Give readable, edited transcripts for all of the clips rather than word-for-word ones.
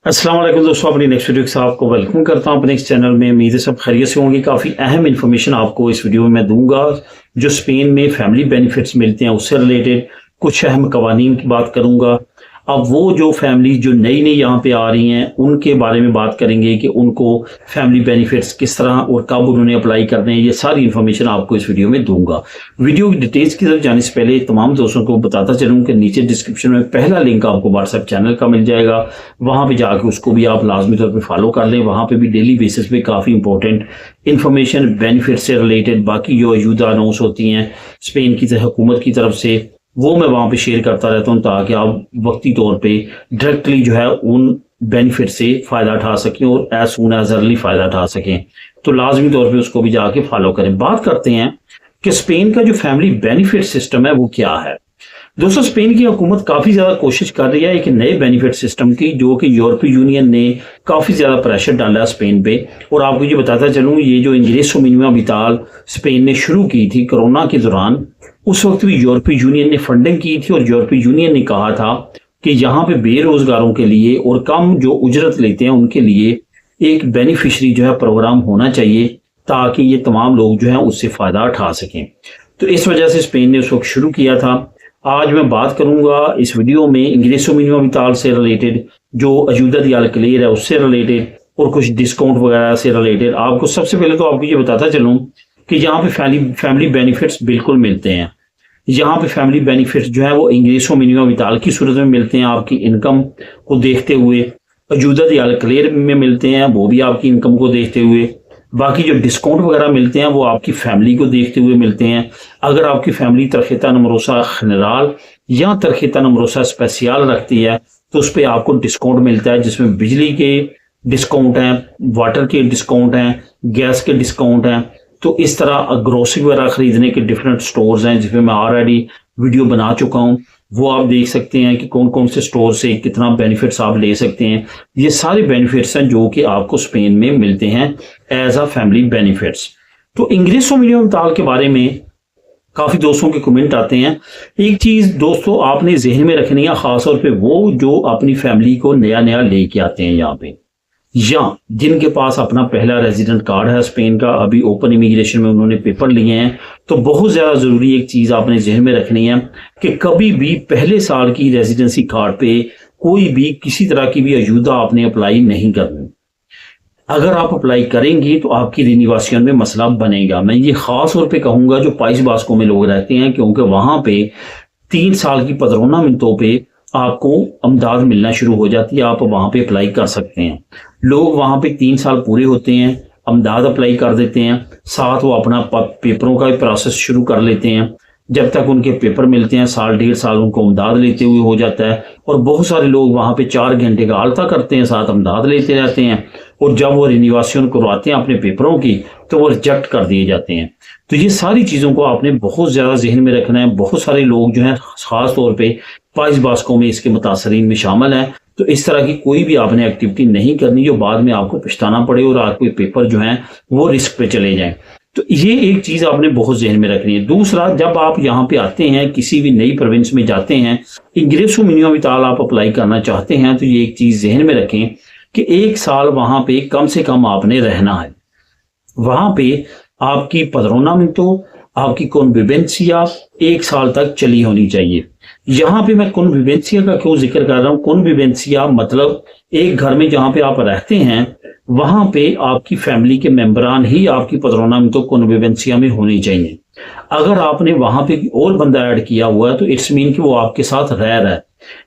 अस्सलाम वालेकुम दोस्तों, अपनी नेक्स्ट वीडियो के साथ आपको वेलकम करता हूं अपने इस चैनल में। उम्मीद है सब खैरियत से होंगे। काफ़ी अहम इन्फॉर्मेशन आपको इस वीडियो में मैं दूंगा। जो स्पेन में फैमिली बेनिफिट्स मिलते हैं उससे रिलेटेड कुछ अहम कवानीन की बात करूंगा। अब वो जो फैमिली जो नई नई यहाँ पे आ रही हैं उनके बारे में बात करेंगे कि उनको फैमिली बेनिफिट्स किस तरह और कब उन्होंने अप्लाई करने हैं। ये सारी इन्फॉर्मेशन आपको इस वीडियो में दूंगा। वीडियो की डिटेल्स की तरफ जाने से पहले तमाम दोस्तों को बताता चलूँ कि नीचे डिस्क्रिप्शन में पहला लिंक आपको व्हाट्सएप चैनल का मिल जाएगा। वहां पे जाके उसको भी आप लाजमी तौर पर फॉलो कर लें। वहां पे भी डेली बेसिस पे काफ़ी इंपॉर्टेंट इन्फॉर्मेशन बेनिफिट से रिलेटेड, बाकी जो अयूदा अनाउंस होती हैं स्पेन की हुकूमत की तरफ से, वो मैं वहां पे शेयर करता रहता हूं ताकि आप वक्ती तौर पे डायरेक्टली जो है उन बेनिफिट से फ़ायदा उठा सकें और एज सून एज अर्ली फ़ायदा उठा सकें। तो लाजमी तौर पे उसको भी जाके फॉलो करें। बात करते हैं कि स्पेन का जो फैमिली बेनिफिट सिस्टम है वो क्या है। दोस्तों, स्पेन की हुकूमत काफ़ी ज़्यादा कोशिश कर रही है एक नए बेनिफिट सिस्टम की, जो कि यूरोपीय यूनियन ने काफ़ी ज़्यादा प्रेशर डाला है स्पेन पे। और आपको ये बताता चलूँ, ये जो इंग्रेसो मिनिमम विटाल स्पेन ने शुरू की थी कोरोना के दौरान, उस वक्त भी यूरोपीय यूनियन ने फंडिंग की थी और यूरोपीय यूनियन ने कहा था कि यहाँ पे बेरोजगारों के लिए और कम जो उजरत लेते हैं उनके लिए एक बेनिफिशरी जो है प्रोग्राम होना चाहिए ताकि ये तमाम लोग जो है उससे फ़ायदा उठा सकें। तो इस वजह से स्पेन ने उस वक्त शुरू किया था। आज मैं बात करूंगा इस वीडियो में इंग्रेसो मिनिमम विटाल से रिलेटेड, जो अयूदा दी अल्कलेर है उससे रिलेटेड और कुछ डिस्काउंट वगैरह से रिलेटेड। आपको सबसे पहले तो आपको ये बताता चलूँ कि यहाँ पे फैमिली बेनिफिट्स बिल्कुल मिलते हैं। यहाँ पे फैमिली बेनिफिट्स जो है वो इंग्रेसो मिनिमम विटाल की सूरत में मिलते हैं, आपकी इनकम को देखते हुए। अयूदा दी अल्कलेर में मिलते हैं, वो भी आपकी इनकम को देखते हुए। बाकी जो डिस्काउंट वगैरह मिलते हैं वो आपकी फैमिली को देखते हुए मिलते हैं। अगर आपकी फैमिली तरखेता नमरोसा जनरल या तरखेता नमरोसा स्पेशल रखती है तो उस पर आपको डिस्काउंट मिलता है, जिसमें बिजली के डिस्काउंट हैं, वाटर के डिस्काउंट हैं, गैस के डिस्काउंट हैं। तो इस तरह ग्रोसरी वगैरह खरीदने के डिफरेंट स्टोर्स हैं जिसमें मैं ऑलरेडी वीडियो बना चुका हूं। वो आप देख सकते हैं कि कौन कौन से स्टोर से कितना बेनिफिट्स आप ले सकते हैं। ये सारे बेनिफिट्स हैं जो कि आपको स्पेन में मिलते हैं एज अ फैमिली बेनिफिट्स। तो इंग्रेसो मिनिमम विटाल के बारे में काफ़ी दोस्तों के कमेंट आते हैं। एक चीज़ दोस्तों आपने जहन में रखनी है, ख़ासतौर पे वो जो अपनी फैमिली को नया नया लेके आते हैं यहाँ पे, या जिनके पास अपना पहला रेजिडेंट कार्ड है स्पेन का, अभी ओपन इमिग्रेशन में उन्होंने पेपर लिए हैं। तो बहुत ज़्यादा ज़रूरी एक चीज़ आपने जहन में रखनी है कि कभी भी पहले साल की रेजिडेंसी कार्ड पे कोई भी किसी तरह की भी अयूदा आपने अप्लाई नहीं करनी। अगर आप अप्लाई करेंगी तो आपकी रिन्यूएशन में मसला बनेगा। मैं ये ख़ास तौर पे कहूँगा जो पाइस बास्को में लोग रहते हैं, क्योंकि वहाँ पे 3 साल की पदरोना मिनटों पे आपको अमदाद मिलना शुरू हो जाती है। आप वहाँ पे अप्लाई कर सकते हैं। लोग वहाँ पे 3 साल पूरे होते हैं, अमदाद अप्लाई कर देते हैं, साथ वो अपना पेपरों का भी प्रोसेस शुरू कर लेते हैं। जब तक उनके पेपर मिलते हैं 1.5 साल उनको अमदाद लेते हुए हो जाता है। और बहुत सारे लोग वहाँ पे 4 घंटे का आलता करते हैं, साथ अमदाद लेते रहते हैं, और जब वो रिन्यूएशन करवाते हैं अपने पेपरों की तो वो रिजेक्ट कर दिए जाते हैं। तो ये सारी चीज़ों को आपने बहुत ज़्यादा जहन में रखना है। बहुत सारे लोग जो हैं खास तौर पर पाइस बास्को में इसके मुतासरीन में शामिल हैं। तो इस तरह की कोई भी आपने एक्टिविटी नहीं करनी जो बाद में आपको पछताना पड़े और आपके पेपर जो हैं वो रिस्क पे चले जाएं। तो ये एक चीज़ आपने बहुत जहन में रखनी है। दूसरा, जब आप यहाँ पे आते हैं, किसी भी नई प्रोविंस में जाते हैं, इंग्रेसो मिनिमम विटाल आप अप्लाई करना चाहते हैं, तो ये एक चीज़ जहन में रखें कि 1 साल वहाँ पे कम से कम आपने रहना है। वहाँ पे आपकी पदरोना में तो आपकी कॉन्विवेंसिया 1 साल तक चली होनी चाहिए। यहाँ पे मैं कॉन्विवेंसिया का क्यों जिक्र कर रहा हूँ? कॉन्विवेंसिया मतलब एक घर में जहाँ पे आप रहते हैं वहां पे आपकी फैमिली के मेंबरान ही आपकी पदरोना में तो कॉन्विवेंसिया में होनी चाहिए। अगर आपने वहां पे और बंदा ऐड किया हुआ है तो इट्स मीन कि वो आपके साथ रह रहा है।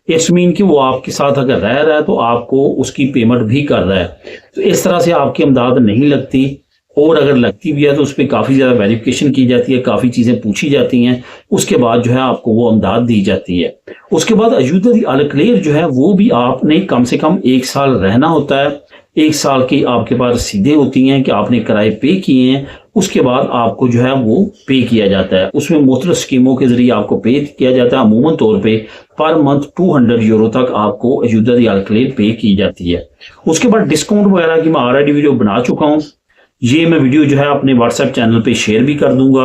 इट्स मीन कि वो आपके साथ अगर रह रहा है तो आपको उसकी पेमेंट भी कर रहा है। तो इस तरह से आपकी अमदाद नहीं लगती, और अगर लगती भी है तो उस पर काफ़ी ज़्यादा वेरिफिकेशन की जाती है, काफ़ी चीज़ें पूछी जाती हैं, उसके बाद जो है आपको वो अमदाद दी जाती है। उसके बाद अयूदा दी अल्कलेर जो है वो भी आपने कम से कम 1 साल रहना होता है। 1 साल की आपके पास रसीदें होती हैं कि आपने किराए पे किए हैं, उसके बाद आपको जो है वो पे किया जाता है। उसमें मुख्तलिफ स्कीमों के जरिए आपको पे किया जाता है। अमूमन तौर पे पर मंथ 200 यूरो तक आपको अयूदा दी अल्कलेर पे की जाती है। उसके बाद डिस्काउंट वगैरह की मैं ऑलरेडी वीडियो बना चुका हूँ। ये मैं वीडियो जो है अपने व्हाट्सएप चैनल पे शेयर भी कर दूंगा।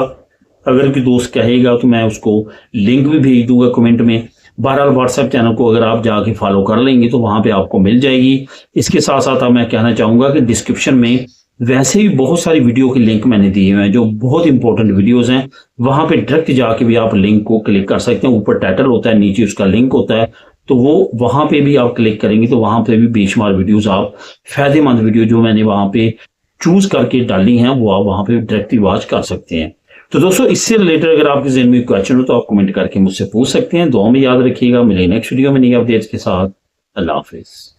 अगर कोई दोस्त कहेगा तो मैं उसको लिंक भी भेज दूंगा कमेंट में। बहरहाल व्हाट्सएप चैनल को अगर आप जाके फॉलो कर लेंगे तो वहाँ पे आपको मिल जाएगी। इसके साथ साथ मैं कहना चाहूँगा कि डिस्क्रिप्शन में वैसे भी बहुत सारी वीडियो के लिंक मैंने दिए हुए हैं जो बहुत इंपॉर्टेंट वीडियोस हैं, वहाँ पे डायरेक्ट जाके भी आप लिंक को क्लिक कर सकते हैं। ऊपर टाइटल होता है, नीचे उसका लिंक होता है, तो वो वहाँ पे भी आप क्लिक करेंगे तो वहाँ पे भी बेशुमार वीडियोस आप फायदेमंद वीडियो जो मैंने वहाँ पे चूज करके डाली हैं वो आप वहाँ पे डायरेक्टली वॉच कर सकते हैं। तो दोस्तों इससे रिलेटेड अगर आपके ज़हन में क्वेश्चन हो तो आप कमेंट करके मुझसे पूछ सकते हैं। दुआ में याद रखिएगा, मिलेंगे नेक्स्ट वीडियो में नई अपडेट्स के साथ। अल्लाह हाफिज।